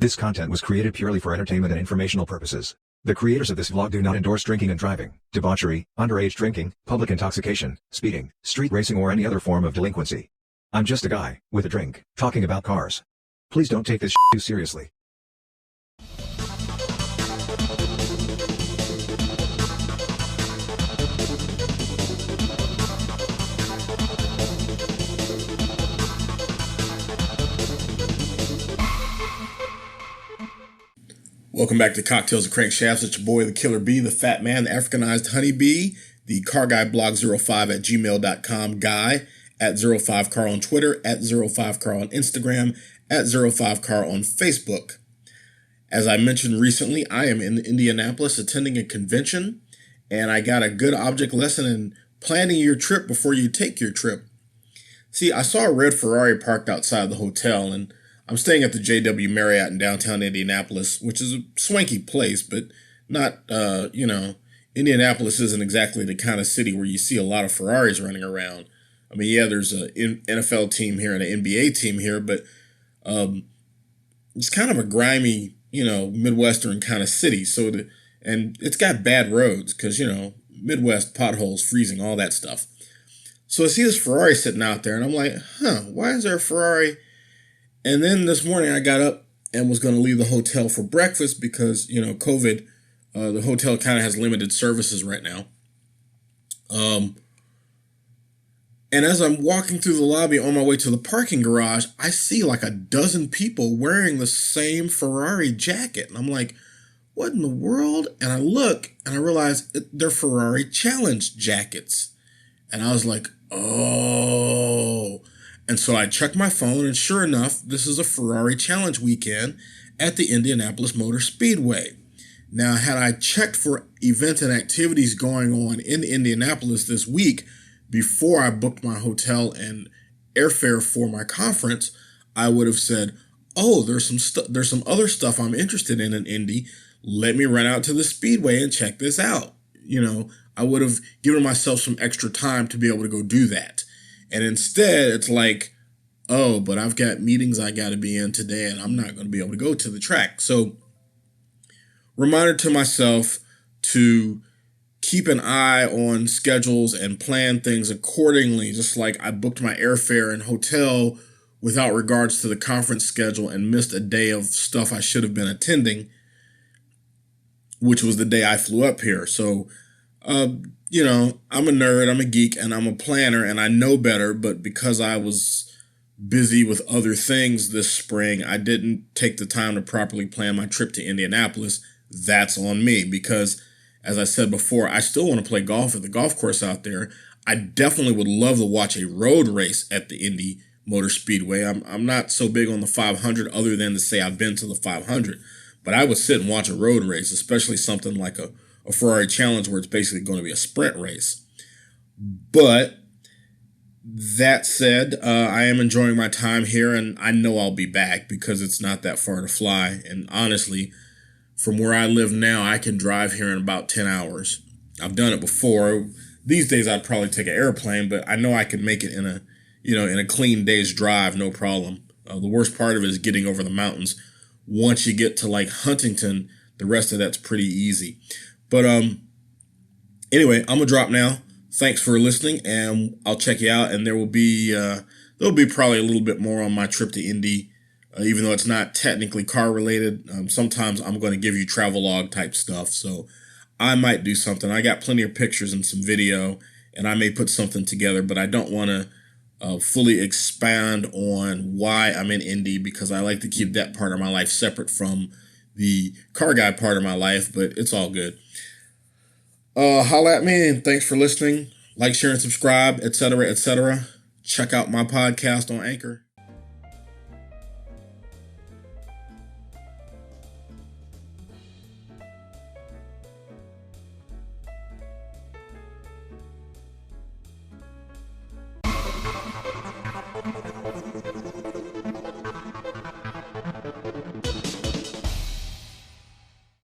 This content was created purely for entertainment and informational purposes. The creators of this vlog do not endorse drinking and driving, debauchery, underage drinking, public intoxication, speeding, street racing or any other form of delinquency. I'm just a guy, with a drink, talking about cars. Please don't take this too seriously. Welcome back to Cocktails and Crankshafts. It's your boy, the Killer Bee, the Fat Man, the Africanized Honeybee, the CarGuyBlog05@gmail.com, Guy at 05Car on Twitter, at 05Car on Instagram, at 05Car on Facebook. As I mentioned recently, I am in Indianapolis attending a convention, and I got a good object lesson in planning your trip before you take your trip. See, I saw a red Ferrari parked outside the hotel, and I'm staying at the JW Marriott in downtown Indianapolis, which is a swanky place, but not, Indianapolis isn't exactly the kind of city where you see a lot of Ferraris running around. I mean, yeah, there's an NFL team here and an NBA team here, but it's kind of a grimy, Midwestern kind of city. And it's got bad roads because, Midwest potholes, freezing, all that stuff. So I see this Ferrari sitting out there, and I'm like, why is there a Ferrari? And then this morning I got up and was going to leave the hotel for breakfast because, COVID, the hotel kind of has limited services right now. And as I'm walking through the lobby on my way to the parking garage, I see like a dozen people wearing the same Ferrari jacket. And I'm like, what in the world? And I look and I realize they're Ferrari Challenge jackets. And I was like, oh. And so I checked my phone, and sure enough, this is a Ferrari Challenge weekend at the Indianapolis Motor Speedway. Now, had I checked for events and activities going on in Indianapolis this week before I booked my hotel and airfare for my conference, I would have said, oh, there's some other stuff I'm interested in Indy. Let me run out to the Speedway and check this out. I would have given myself some extra time to be able to go do that. And instead, it's like, oh, but I've got meetings I got to be in today, and I'm not going to be able to go to the track. So, reminder to myself to keep an eye on schedules and plan things accordingly, just like I booked my airfare and hotel without regards to the conference schedule and missed a day of stuff I should have been attending, which was the day I flew up here. So, I'm a nerd, I'm a geek, and I'm a planner, and I know better, but because I was busy with other things this spring, I didn't take the time to properly plan my trip to Indianapolis. That's on me because, as I said before, I still want to play golf at the golf course out there. I definitely would love to watch a road race at the Indy Motor Speedway. I'm not so big on the 500 other than to say I've been to the 500, but I would sit and watch a road race, especially something like a Ferrari Challenge where it's basically going to be a sprint race. But that said, I am enjoying my time here, and I know I'll be back because it's not that far to fly. And honestly, from where I live now, I can drive here in about 10 hours. I've done it before. These days, I'd probably take an airplane, but I know I can make it in a clean day's drive, no problem. The worst part of it is getting over the mountains. Once you get to like Huntington, the rest of that's pretty easy. But anyway, I'm gonna drop now. Thanks for listening, and I'll check you out. And there'll be probably a little bit more on my trip to Indy, even though it's not technically car related. Sometimes I'm going to give you travelogue type stuff, so I might do something. I got plenty of pictures and some video, and I may put something together. But I don't want to fully expand on why I'm in Indy because I like to keep that part of my life separate from the car guy part of my life. But it's all good. Holla at me, and thanks for listening. Like, share, and subscribe, etc., etc. Check out my podcast on Anchor.